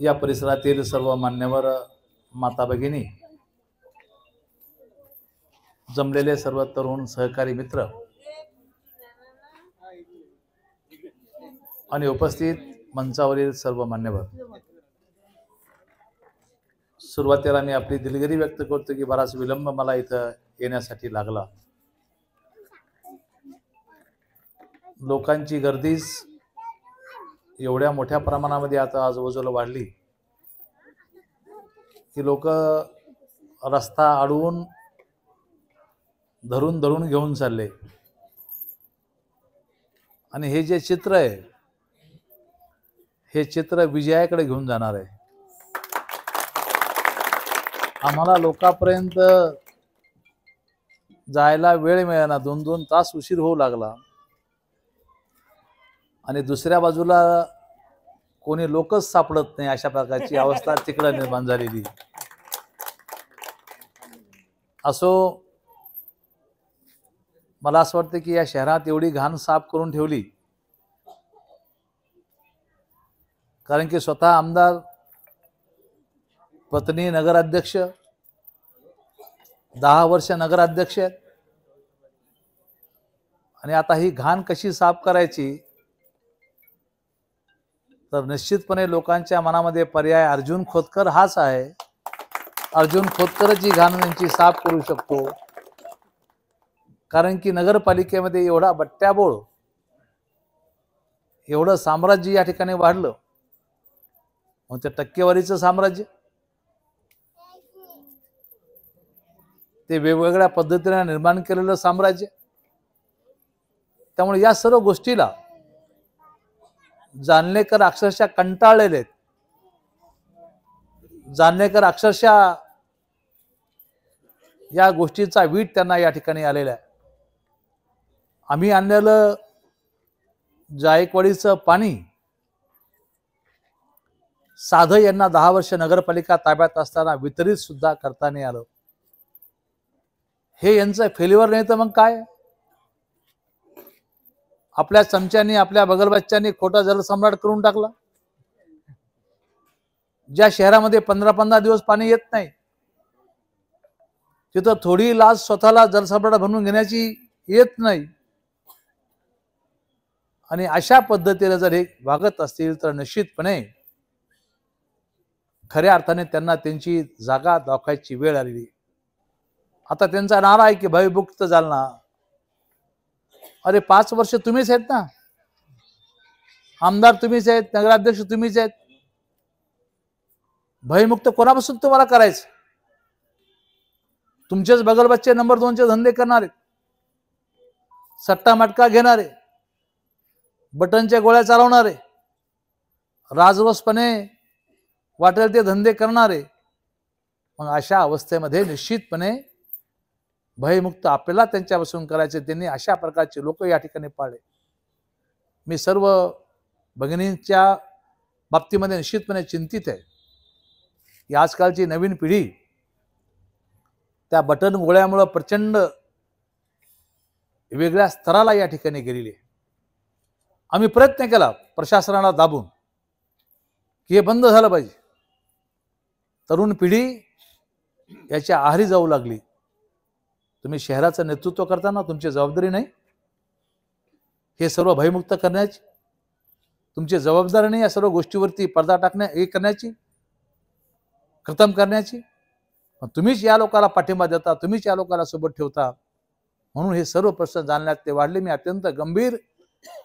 या परिसरातील सर्व मान्यवर माता भगिनी, जमलेले सर्व तरुण सहकारी मित्र आणि उपस्थित मंचावरील सर्व मान्यवर, सुरुवातीला मी आपली दिलगिरी व्यक्त करतो की बराच विलंब मला इथं येण्यासाठी लागला. लोकांची गर्दीच एवढ्या मोठ्या प्रमाणामध्ये आता आजूबाजूला वाढली की लोक रस्ता अडवून धरून धरून घेऊन चालले. आणि हे जे चित्र आहे, हे चित्र विजयाकडे घेऊन जाणार आहे. आम्हाला लोकांपर्यंत जायला वेळ मिळेना, 2-2 तास उशीर होऊ लागला. आणि दुसऱ्या बाजूला कोणी लोकच सापडत नाही, अशा प्रकारची अवस्था तिकडे निर्माण झालेली. असो, मला असं वाटतं की या शहरात एवढी घाण साफ करून ठेवली कारण की स्वतः आमदार, पत्नी नगराध्यक्ष, 10 वर्ष नगराध्यक्ष आहेत. आणि आता ही घाण कशी साफ करायची, तर निश्चितपणे लोकांच्या मनामध्ये पर्याय अर्जुन खोतकर हाच आहे. अर्जुन खोतकरच ही घाण यांची साफ करू शकतो. कारण की नगरपालिकेमध्ये एवढा बट्ट्याबोळ, एवढं साम्राज्य या ठिकाणी वाढलं. मग ते टक्केवारीचं साम्राज्य, ते वेगवेगळ्या पद्धतीने निर्माण केलेलं साम्राज्य. त्यामुळे या सर्व गोष्टीला जालनेकर अक्षरशः कंटाळलेले आहेत. जालनेकर अक्षरशः या गोष्टीचा वीट त्यांना या ठिकाणी आलेला आहे. आम्ही आणलेलं जायकवाडीचं पाणी साधं यांना 10 वर्ष नगरपालिका ताब्यात असताना वितरित सुद्धा करता नाही आलं. हे यांचं फेल्युअर नाही तर मग काय? आपल्या चमच्यांनी, आपल्या बगलबच्च्यांनी खोटा जलसम्राट करून टाकला. ज्या शहरामध्ये 15-15 दिवस पाणी येत नाही, तिथं थोडी लाज स्वतःला जलसम्राट बनवून घेण्याची येत नाही. आणि अशा पद्धतीने जर हे वागत असतील तर निश्चितपणे खऱ्या अर्थाने त्यांना त्यांची जागा दाखवायची वेळ आलेली. आता त्यांचा नारा आहे की भयमुक्त जालना. अरे 5 वर्ष तुम्हीच आहेत ना, आमदार तुम्हीच आहेत, नगराध्यक्ष तुम्हीच आहेत. भयमुक्त कोणापासून तुम्हाला करायचं? तुमचेच बगलबच्चे नंबर 2चे धंदे करणारे, सट्टा मटका घेणारे, बटनच्या गोळ्या चालवणारे, राजरोसपणे वाटेल ते धंदे करणारे. मग अशा अवस्थेमध्ये निश्चितपणे भयमुक्त आपल्याला त्यांच्यापासून करायचे. त्यांनी अशा प्रकारचे लोक या ठिकाणी पाळले. मी सर्व भगिनींच्या बाबतीमध्ये निश्चितपणे चिंतित आहे की आजकालची नवीन पिढी त्या बटन गोळ्यामुळे प्रचंड वेगळ्या स्तराला या ठिकाणी गेलेली आहे. आम्ही प्रयत्न केला प्रशासनाला दाबून की हे बंद झालं पाहिजे. तरुण पिढी याच्या आहारी जाऊ लागली. तुम्ही शहराचं नेतृत्व करताना तुमची जबाबदारी नाही हे सर्व भयमुक्त करण्याची? तुमची जबाबदारी नाही या सर्व गोष्टीवरती पडदा करण्याची, खतम करण्याची? तुम्हीच या लोकांना पाठिंबा देता, तुम्हीच या लोकांना सोबत ठेवता. म्हणून हे सर्व प्रश्न जाणण्यात ते वाढले. मी अत्यंत गंभीर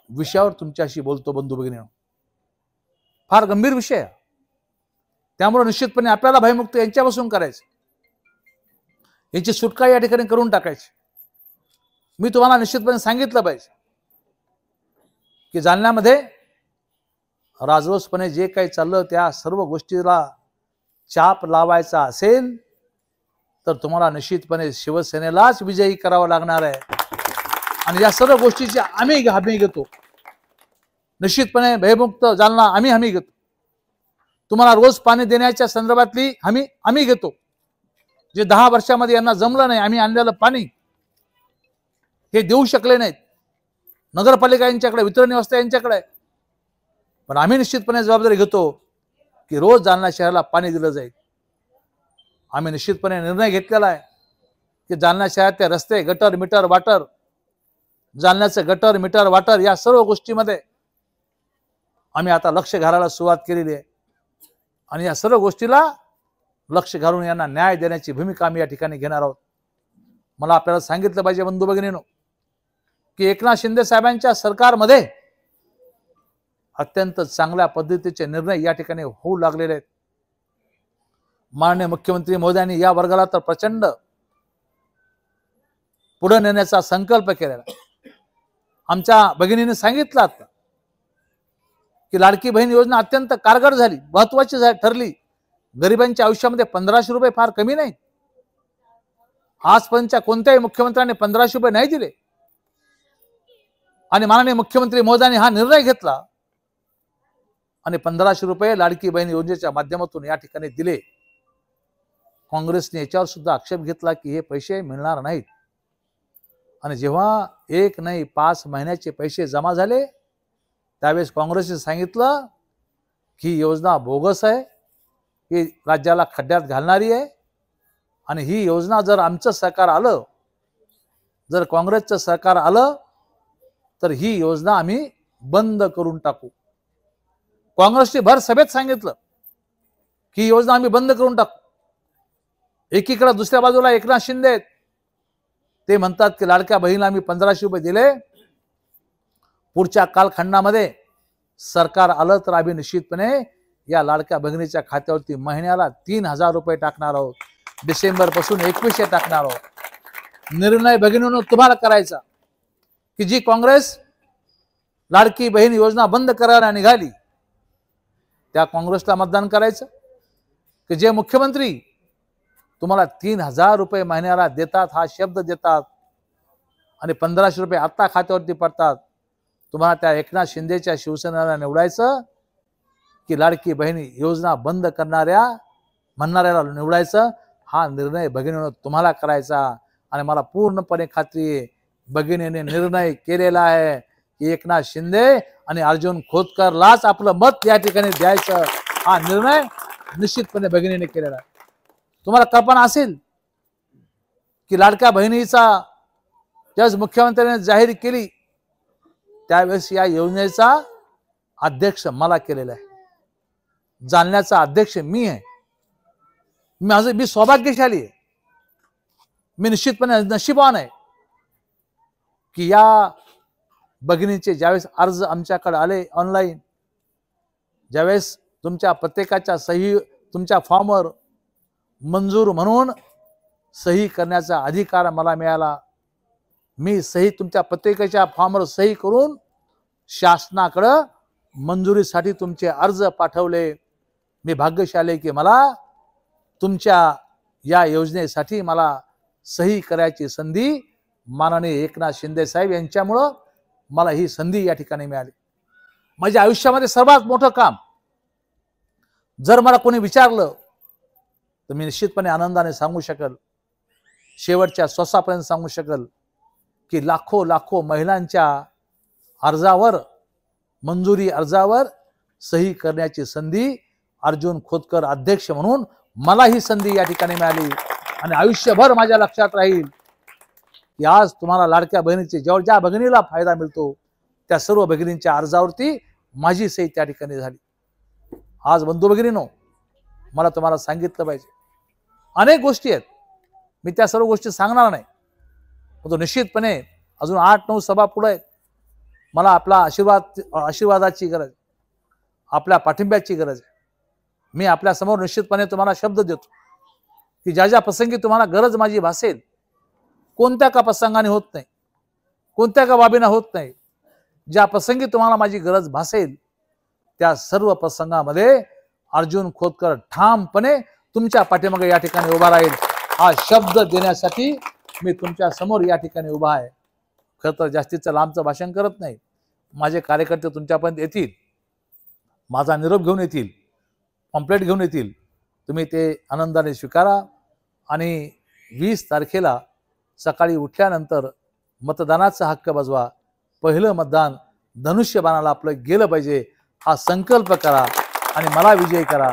विषयावर तुमच्याशी बोलतो बंधू भगिनींनो. फार गंभीर विषय आहे. त्यामुळे निश्चितपणे आपल्याला भयमुक्त यांच्यापासून करायचं, याची सुटका या ठिकाणी करून टाकायची. मी तुम्हाला निश्चितपणे सांगितलं पाहिजे की जालन्यामध्ये राजरोसपणे जे काही चाललं त्या सर्व गोष्टीला चाप लावायचा असेल तर तुम्हाला निश्चितपणे शिवसेनेलाच विजयी करावं लागणार आहे. आणि या सर्व गोष्टीची आम्ही हमी घेतो. निश्चितपणे भयमुक्त जालना आम्ही हमी घेतो. तुम्हाला रोज पाणी देण्याच्या संदर्भातली हमी आम्ही घेतो. जे 10 वर्षामध्ये यांना जमलं नाही, आम्ही आणलेलं पाणी हे देऊ शकले नाहीत. नगरपालिका यांच्याकडे, वितरण व्यवस्था यांच्याकडे आहे. पण आम्ही निश्चितपणे जबाबदारी घेतो की रोज जालना शहराला पाणी दिलं जाईल. आम्ही निश्चितपणे निर्णय घेतलेला आहे की जालना शहरातले रस्ते, गटर, मीटर, वाटर, जालन्याचं गटर, मीटर, वाटर या सर्व गोष्टीमध्ये आम्ही आता लक्ष घालायला सुरुवात केलेली आहे. आणि या सर्व गोष्टीला लक्ष घालून यांना न्याय देण्याची भूमिका आम्ही या ठिकाणी घेणार आहोत. मला आपल्याला सांगितलं पाहिजे बंधू भगिनींनो, की एकनाथ शिंदे साहेबांच्या सरकारमध्ये अत्यंत चांगल्या पद्धतीचे निर्णय या ठिकाणी होऊ लागलेले आहेत. माननीय मुख्यमंत्री महोदयांनी या वर्गाला तर प्रचंड पुढे नेण्याचा संकल्प केलेला. आमच्या भगिनीने सांगितलं आता की लाडकी बहीण योजना अत्यंत कारगर झाली, महत्वाची ठरली. गरिबांच्या आयुष्यामध्ये 1500 रुपये फार कमी नाही. आजपर्यंतच्या कोणत्याही मुख्यमंत्र्यांनी 1500 रुपये नाही दिले. आणि माननीय मुख्यमंत्री महोदयांनी हा निर्णय घेतला आणि 1500 रुपये लाडकी बहीण योजनेच्या माध्यमातून या ठिकाणी दिले. काँग्रेसने याच्यावर सुद्धा आक्षेप घेतला की हे पैसे मिळणार नाहीत. आणि जेव्हा 1 नाही 5 महिन्याचे पैसे जमा झाले त्यावेळेस काँग्रेसने सांगितलं की योजना बोगस आहे, ही राज्याला खड्ड्यात घालणारी आहे. आणि ही योजना जर आमचं सरकार आलं, जर काँग्रेसचं सरकार आलं तर ही योजना आम्ही बंद करून टाकू. काँग्रेसने भर सभेत सांगितलं की योजना आम्ही बंद करून टाकू. एकीकडे दुसऱ्या बाजूला एकनाथ शिंदे ते म्हणतात की लाडक्या बहिणीला आम्ही 1500 रुपये दिले, पुढच्या कालखंडामध्ये सरकार आलं तर आम्ही निश्चितपणे या लाडक्या बहिणीच्या खात्यावरती महिन्याला 3000 रुपये टाकणार आहोत. डिसेंबर पासून 2100 टाकणार आहोत. निर्णय भगिनींनो तुम्हाला करायचा की जी काँग्रेस लाडकी बहीण योजना बंद करायला निघाली त्या काँग्रेसला मतदान करायचं, की जे मुख्यमंत्री तुम्हाला 3000 रुपये महिन्याला देतात, हा शब्द देतात आणि 1500 रुपये आता खात्यावरती पडतात, तुम्हाला त्या एकनाथ शिंदेच्या शिवसेनेला निवडायचं की लाडकी बहिणी योजना बंद म्हणणाऱ्याला निवडायचं? हा निर्णय भगिनीनं तुम्हाला करायचा. आणि मला पूर्णपणे खात्री आहे भगिनीने निर्णय केलेला आहे की एकनाथ शिंदे आणि अर्जुन खोतकरलाच आपलं मत या ठिकाणी द्यायचं. हा निर्णय निश्चितपणे भगिनीने केलेला आहे. तुम्हाला कल्पना असेल की लाडक्या बहिणीचा ज्यावेळेस मुख्यमंत्र्यांनी जाहीर केली त्यावेळेस या योजनेचा अध्यक्ष मला केलेला आहे. जालन्याचा अध्यक्ष मी आहे. मी सौभाग्यशाली आहे. मी निश्चितपणे नशीबवान आहे की या भगिनीचे ज्यावेळेस अर्ज आमच्याकडे आले ऑनलाईन, ज्यावेळेस तुमच्या प्रत्येकाच्या सही तुमच्या फॉर्मवर मंजूर म्हणून सही करण्याचा अधिकार मला मिळाला. मी सही तुमच्या प्रत्येकाच्या फॉर्मवर सही करून शासनाकडे मंजुरीसाठी तुमचे अर्ज पाठवले. मी भाग्यशाली की मला तुमच्या या योजनेसाठी मला सही करायची संधी माननीय एकनाथ शिंदे साहेब यांच्यामुळं मला ही संधी या ठिकाणी मिळाली. माझ्या आयुष्यामध्ये सर्वात मोठं काम जर मला कोणी विचारलं तर मी निश्चितपणे आनंदाने सांगू शकेल, शेवटच्या श्वासापर्यंत सांगू शकेल की लाखो महिलांच्या अर्जावर मंजुरी अर्जावर सही करण्याची संधी अर्जुन खोतकर अध्यक्ष म्हणून मला ही संधी या ठिकाणी मिळाली. आणि आयुष्यभर माझ्या लक्षात राहील की आज तुम्हाला लाडक्या बहिणीचे ज्या भगिनीला फायदा मिळतो त्या सर्व भगिनींच्या अर्जावरती माझी सही त्या ठिकाणी झाली. आज बंधू भगिनींनो मला तुम्हाला सांगितलं पाहिजे, अनेक गोष्टी आहेत, मी त्या सर्व गोष्टी सांगणार नाही, पण तो निश्चितपणे अजून 8-9 सभा पुढे आहेत. मला आपला आशीर्वादाची गरज, आपल्या पाठिंब्याची गरज आहे. मी आपल्या समोर निश्चितपणे तुम्हाला शब्द देतो की ज्या प्रसंगी तुम्हाला गरज माझी भासेल, कोणत्या का प्रसंगाने होत नाही, कोणत्या का बाबीने होत नाही, ज्या प्रसंगी तुम्हाला माझी गरज भासेल त्या सर्व प्रसंगामध्ये अर्जुन खोतकर ठामपणे तुमच्या पाठीमागे या ठिकाणी उभा राहील. हा शब्द देण्यासाठी मी तुमच्या समोर या ठिकाणी उभा आहे. खरं तर जास्तीचं लांबचं भाषण करत नाही. माझे कार्यकर्ते तुमच्यापर्यंत येतील, माझा निरोप घेऊन येतील, पॉम्पलेट घेऊन येतील. तुम्ही ते आनंदाने स्वीकारा आणि 20 तारखेला सकाळी उठल्यानंतर मतदानाचा हक्क बजवा. पहिलं मतदान धनुष्यबाणाला आपलं गेलं पाहिजे हा संकल्प करा. आणि मला विजयी करा.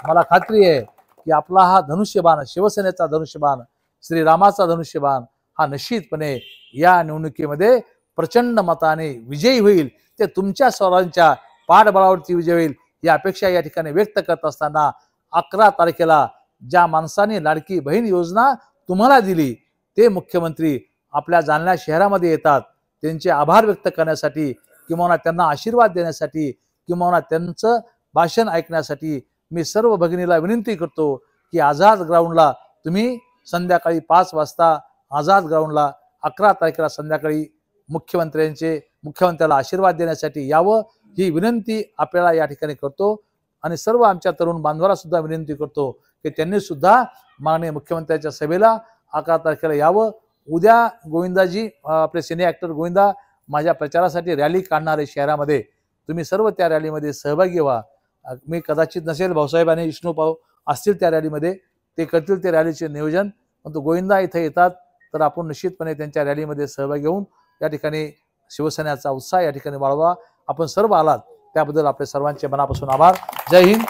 मला खात्री आहे की आपला हा धनुष्यबाण, शिवसेनेचा धनुष्यबाण, श्रीरामाचा धनुष्यबाण हा निश्चितपणे या निवडणुकीमध्ये प्रचंड मताने विजयी होईल. ते तुमच्या सर्वांच्या पाठबळावरती विजय होईल ही अपेक्षा या ठिकाणी व्यक्त करत असताना 11 तारखेला ज्या माणसाने लाडकी बहीण योजना तुम्हाला दिली ते मुख्यमंत्री आपल्या जालना शहरामध्ये येतात. त्यांचे आभार व्यक्त करण्यासाठी किंवा त्यांना आशीर्वाद देण्यासाठी किंवा त्यांचं भाषण ऐकण्यासाठी मी सर्व भगिनीला विनंती करतो की आझाद ग्राउंडला तुम्ही संध्याकाळी 5 वाजता आझाद ग्राउंडला 11 तारखेला संध्याकाळी मुख्यमंत्र्याला आशीर्वाद देण्यासाठी यावं ही विनंती आपल्याला या ठिकाणी करतो. आणि सर्व आमच्या तरुण बांधवांना सुद्धा विनंती करतो की त्यांनी सुद्धा माननीय मुख्यमंत्र्यांच्या सभेला 11 तारखेला यावं. उद्या गोविंदाजी आपले सिने ॲक्टर गोविंदा माझ्या प्रचारासाठी रॅली काढणार आहे शहरामध्ये. तुम्ही सर्व त्या रॅलीमध्ये सहभागी व्हा. मी कदाचित नसेल, भाऊसाहेब आणि विष्णू भाऊ असतील त्या रॅलीमध्ये, ते करतील ते रॅलीचे नियोजन. परंतु गोविंदा इथे येतात तर आपण निश्चितपणे त्यांच्या रॅलीमध्ये सहभागी होऊन या ठिकाणी शिवसेनेचा उत्साह या ठिकाणी वाढवा. आपण सर्व आलात त्याबद्दल आपले सर्वांचे मनापासून आभार. जय हिंद.